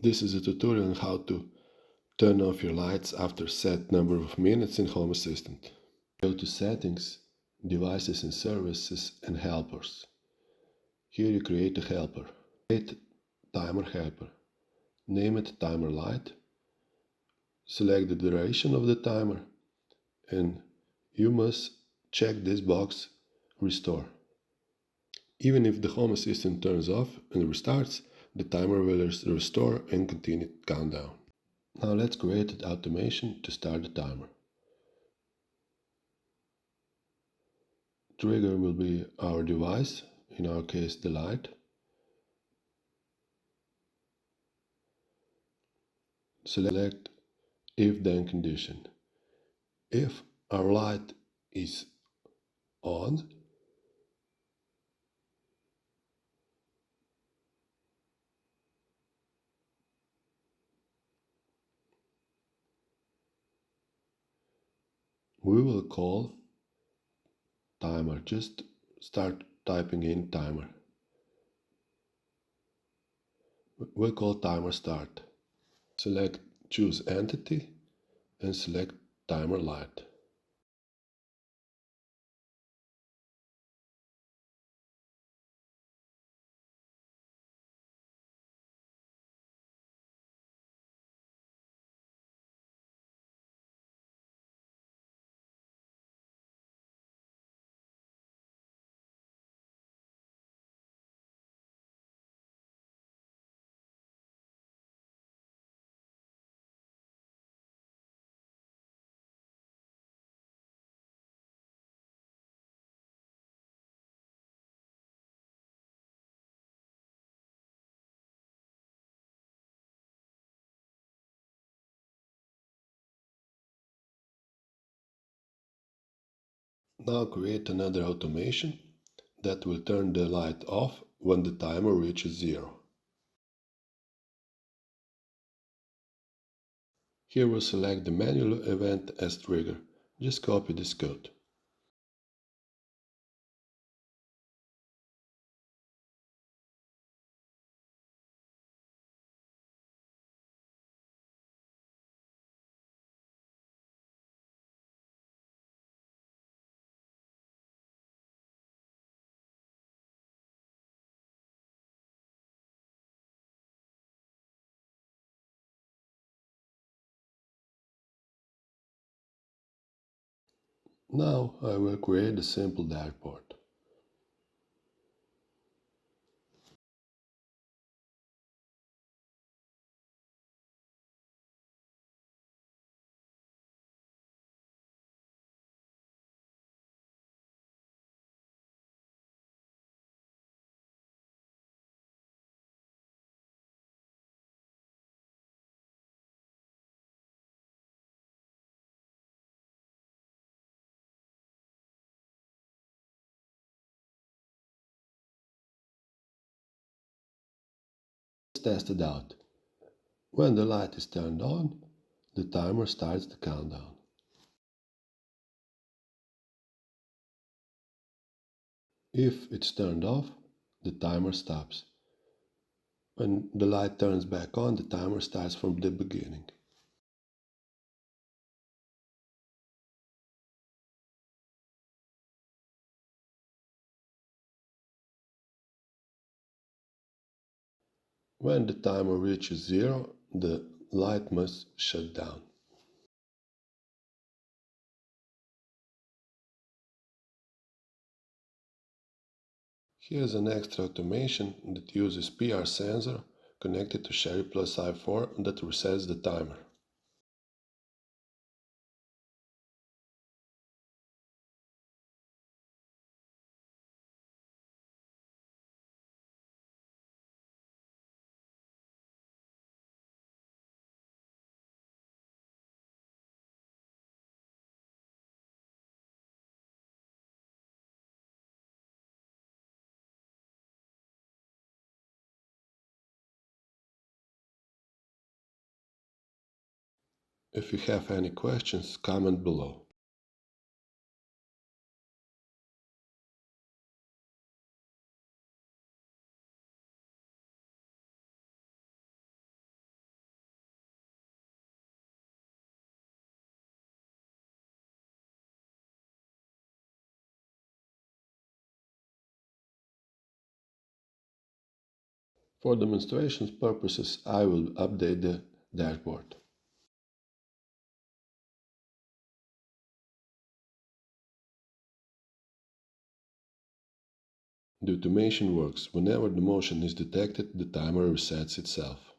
This is a tutorial on how to turn off your lights after set number of minutes in Home Assistant. Go to Settings, Devices and Services and Helpers. Here you create a helper. Create Timer Helper. Name it Timer Light. Select the duration of the timer and you must check this box Restore. Even if the Home Assistant turns off and restarts, the timer will restore and continue countdown. Now let's create an automation to start the timer. Trigger will be our device, in our case the light. Select if then condition. If our light is on, we will call timer. Just start typing in timer. We'll call timer start. Choose entity and select timer light. Now create another automation that will turn the light off when the timer reaches 0. Here we'll select the manual event as trigger. Just copy this code. Now I will create a simple dashboard. Let's test it out. When the light is turned on, the timer starts the countdown. If it's turned off, the timer stops. When the light turns back on, the timer starts from the beginning. When the timer reaches 0, the light must shut down. Here's an extra automation that uses PR sensor connected to Sherry Plus i4 that resets the timer. If you have any questions, comment below. For demonstration purposes, I will update the dashboard. The automation works. Whenever the motion is detected, the timer resets itself.